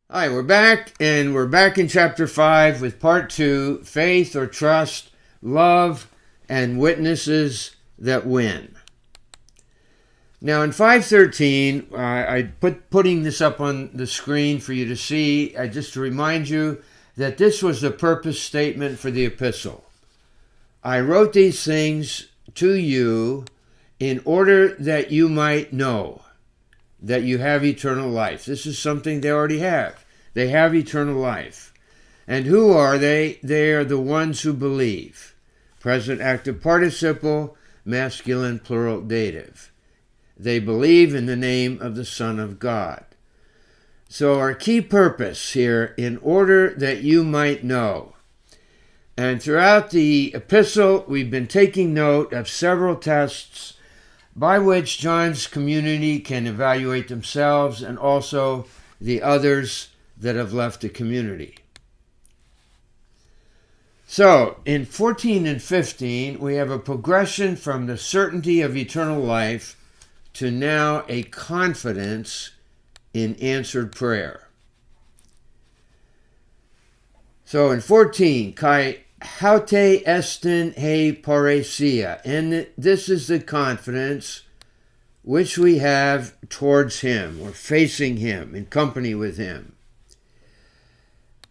Hi, we're back, and we're back in chapter 5 with part 2, faith or trust, love, and witnesses that win. Now in 5:13, I putting this up on the screen for you to see, just to remind you that this was the purpose statement for the epistle. I wrote these things to you in order that you might know that you have eternal life. This is something they already have. They have eternal life. And who are they? They are the ones who believe. Present active participle, masculine plural dative. They believe in the name of the Son of God. So our key purpose here, in order that you might know. And throughout the epistle, we've been taking note of several tests by which John's community can evaluate themselves and also the others that have left the community. So, in 14 and 15, we have a progression from the certainty of eternal life to now a confidence in answered prayer. So, in 14, kai haute estin he paresia, and this is the confidence which we have towards him, or facing him, in company with him.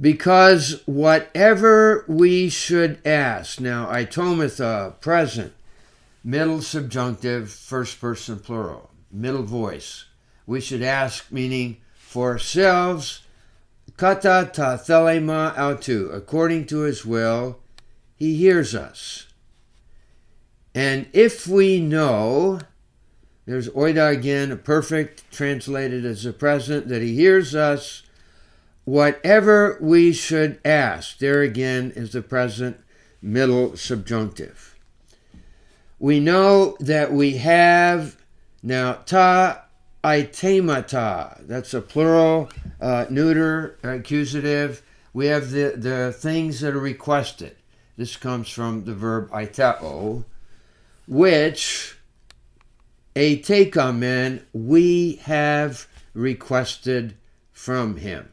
Because whatever we should ask, now itomatha, present, middle subjunctive, first person plural, middle voice, we should ask, meaning for ourselves, kata ta thelema autu, according to his will, he hears us. And if we know, there's oida again, a perfect translated as a present, that he hears us, whatever we should ask, there again is the present middle subjunctive. We know that we have, now ta itemata, that's a plural neuter accusative. We have the things that are requested. This comes from the verb iteo, which etekamen, we have requested from him.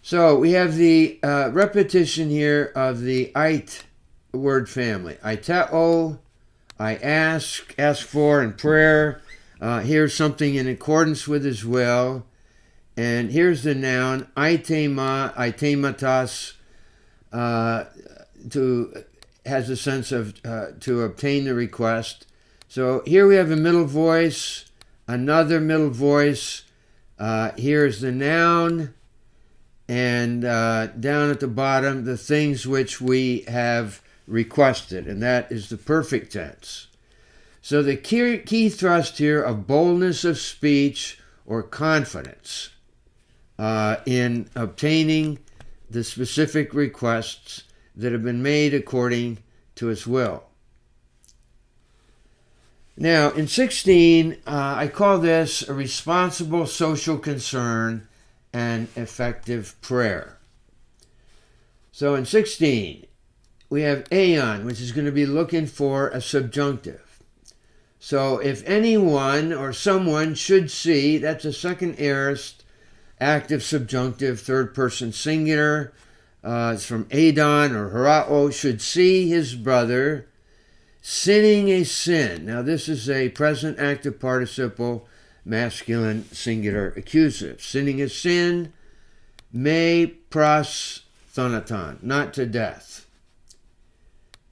So we have the repetition here of the it word family. Iteo, I ask for in prayer. Here's something in accordance with his will. And here's the noun, itema, itematas, has a sense of to obtain the request. So here we have a middle voice, another middle voice. Here's the noun. And down at the bottom, the things which we have requested, and that is the perfect tense. So the key thrust here of boldness of speech or confidence in obtaining the specific requests that have been made according to his will. Now, in 16, I call this a responsible social concern and effective prayer. So in 16, we have aeon, which is going to be looking for a subjunctive. So if anyone or someone should see, that's a second aorist, active subjunctive, third person singular. It's from adon or harao, should see his brother sinning a sin. Now this is a present active participle, masculine singular accusative. Sinning a sin, me pros thanaton, not to death.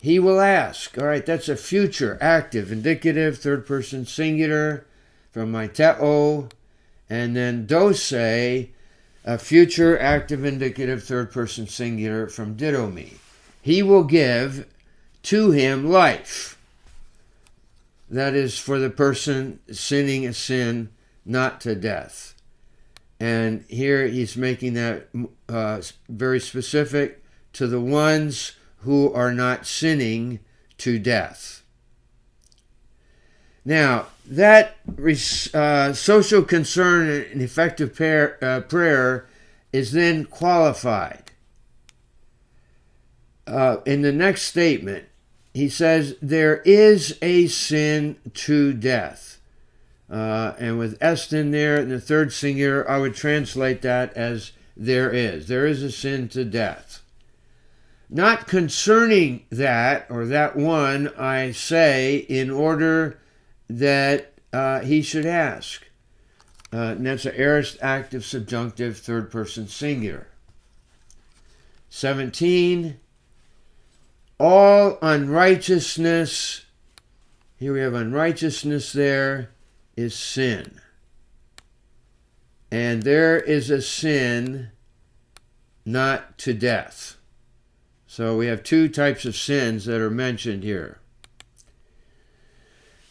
He will ask. All right, that's a future active indicative, third person singular from iteo, and then dose, a future active indicative, third person singular from didomi. He will give to him life. That is for the person sinning a sin, not to death. And here he's making that very specific to the ones who are not sinning to death. Now, that social concern and effective prayer is then qualified. In the next statement, he says, there is a sin to death. and with est in there in the third singular, I would translate that as there is. There is a sin to death. Not concerning that, or that one, I say, in order that he should ask. And that's an aorist active subjunctive third person singular. 17, all unrighteousness, here we have unrighteousness there, is sin. And there is a sin not to death. So we have two types of sins that are mentioned here.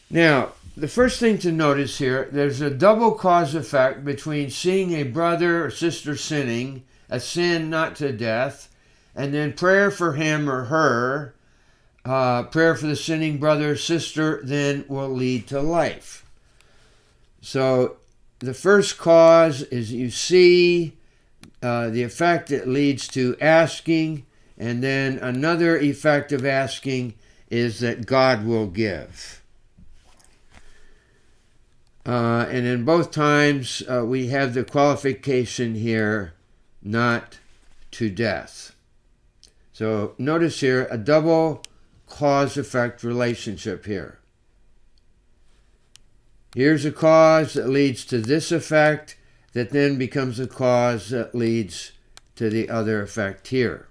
Now, the first thing to notice here, there's a double cause effect between seeing a brother or sister sinning, a sin not to death, and then prayer for him or her, prayer for the sinning brother or sister, then will lead to life. So the first cause is you see the effect it leads to asking, and then another effect of asking is that God will give. And in both times, we have the qualification here, not to death. So notice here a double cause-effect relationship here. Here's a cause that leads to this effect that then becomes a cause that leads to the other effect here.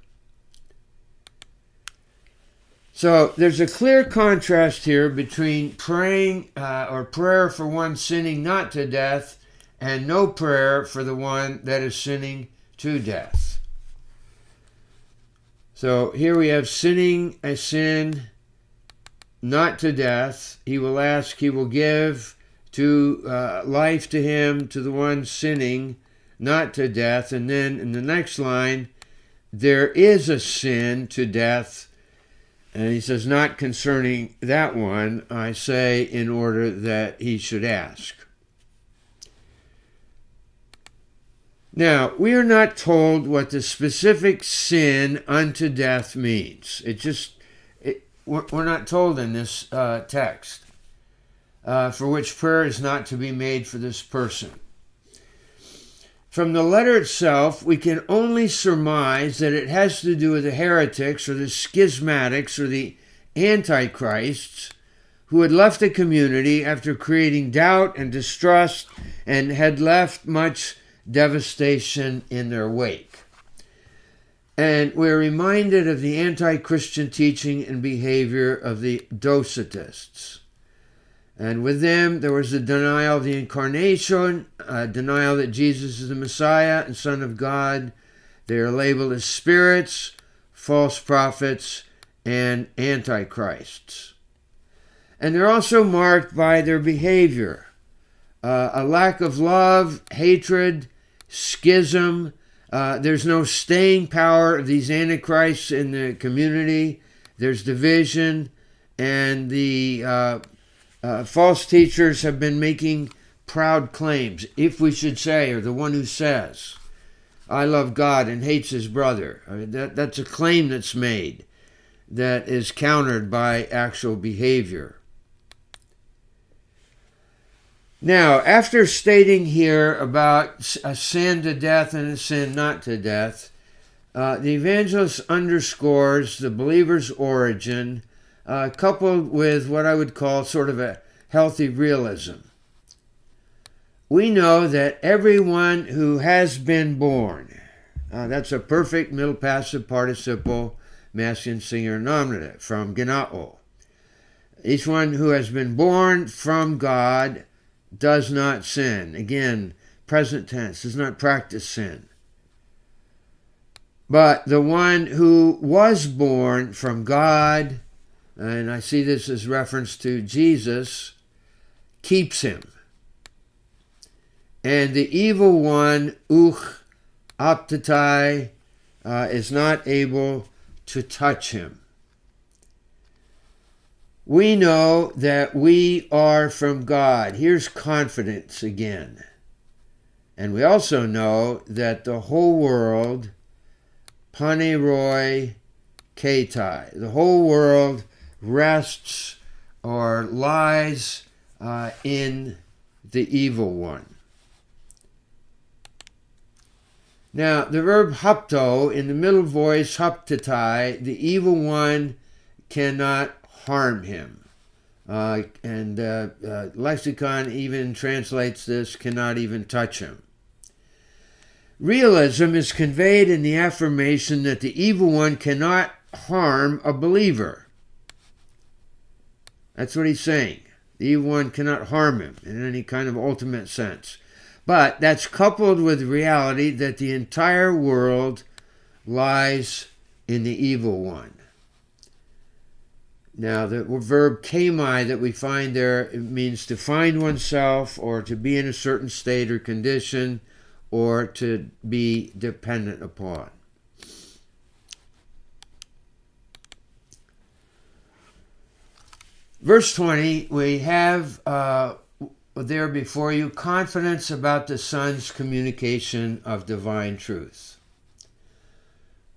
So there's a clear contrast here between praying or prayer for one sinning not to death and no prayer for the one that is sinning to death. So here we have sinning a sin not to death. He will ask, he will give to life to him, to the one sinning not to death. And then in the next line, there is a sin to death. And he says, not concerning that one, I say, in order that he should ask. Now, we are not told what the specific sin unto death means. We're not told in this text, for which prayer is not to be made for this person. From the letter itself, we can only surmise that it has to do with the heretics or the schismatics or the antichrists who had left the community after creating doubt and distrust and had left much devastation in their wake. And we're reminded of the anti-Christian teaching and behavior of the Docetists. And with them, there was a denial of the incarnation, a denial that Jesus is the Messiah and Son of God. They are labeled as spirits, false prophets, and antichrists. And they're also marked by their behavior, a lack of love, hatred, schism. There's no staying power of these antichrists in the community. There's division, and the false teachers have been making proud claims, if we should say, or the one who says, I love God and hates his brother. I mean, that's a claim that's made that is countered by actual behavior. Now, after stating here about a sin to death and a sin not to death, the evangelist underscores the believer's origin coupled with what I would call sort of a healthy realism. We know that everyone who has been born, that's a perfect middle passive participle masculine singular nominative from genao. Each one who has been born from God does not sin. Again, present tense, does not practice sin. But the one who was born from God, and I see this as reference to Jesus, keeps him. And the evil one, aptatai, is not able to touch him. We know that we are from God. Here's confidence again. And we also know that the whole world, paneroi ketai, the whole world rests or lies in the evil one. Now, the verb hupto, in the middle voice, huptatai, the evil one cannot harm him. Lexicon even translates this, cannot even touch him. Realism is conveyed in the affirmation that the evil one cannot harm a believer. That's what he's saying. The evil one cannot harm him in any kind of ultimate sense. But that's coupled with the reality that the entire world lies in the evil one. Now, the verb kamai that we find there, it means to find oneself or to be in a certain state or condition or to be dependent upon. Verse 20, we have there before you confidence about the Son's communication of divine truth.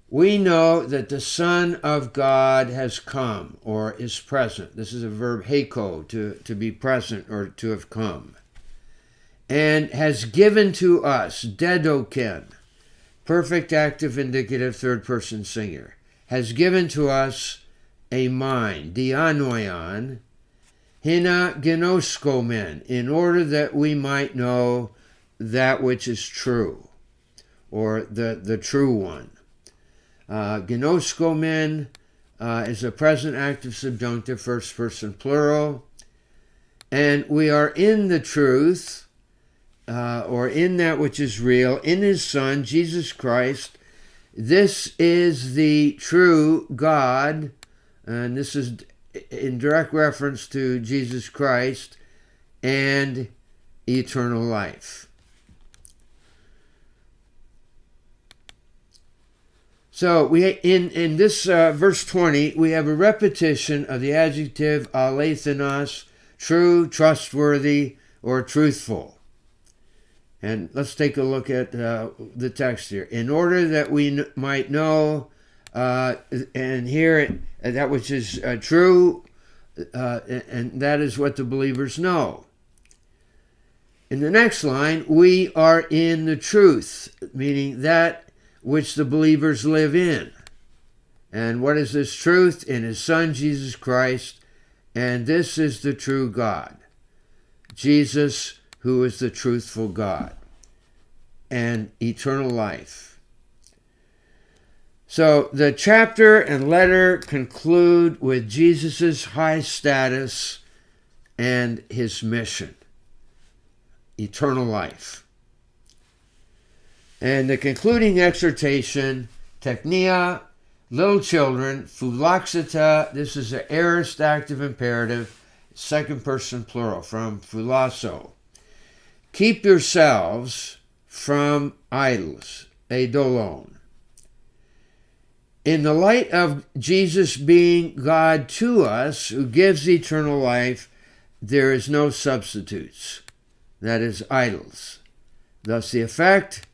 We know that the Son of God has come or is present. This is a verb heiko, to be present or to have come. And has given to us, dedoken, perfect active indicative third person singular, has given to us a mind, dianoion, hina genoskomen, in order that we might know that which is true, or the true one. Genoskomen is a present active subjunctive, first person plural, and we are in the truth, or in that which is real, in his Son, Jesus Christ. This is the true God, and this is in direct reference to Jesus Christ and eternal life. So we in this verse 20, we have a repetition of the adjective alethanos, true, trustworthy, or truthful. And let's take a look at the text here. In order that we might know, and hear that which is true, and that is what the believers know. In the next line, we are in the truth, meaning that which the believers live in. And what is this truth? In his Son, Jesus Christ, and this is the true God, Jesus, who is the truthful God, and eternal life. So the chapter and letter conclude with Jesus' high status and his mission, eternal life. And the concluding exhortation, teknia, little children, phulaxita, this is an aorist active imperative, second person plural, from phulasso. Keep yourselves from idols, eidolon. In the light of Jesus being God to us, who gives eternal life, there is no substitutes. That is, idols. Thus the effect,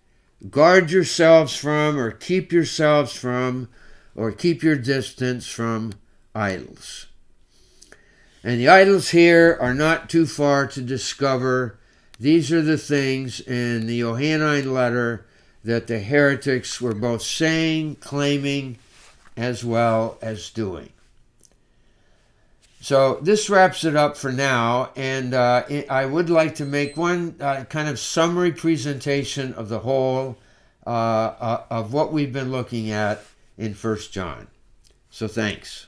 guard yourselves from, or keep yourselves from, or keep your distance from idols. And the idols here are not too far to discover. These are the things in the Johannine letter that the heretics were both saying, claiming, as well as doing. So this wraps it up for now, and I would like to make one kind of summary presentation of the whole of what we've been looking at in 1 John. So thanks.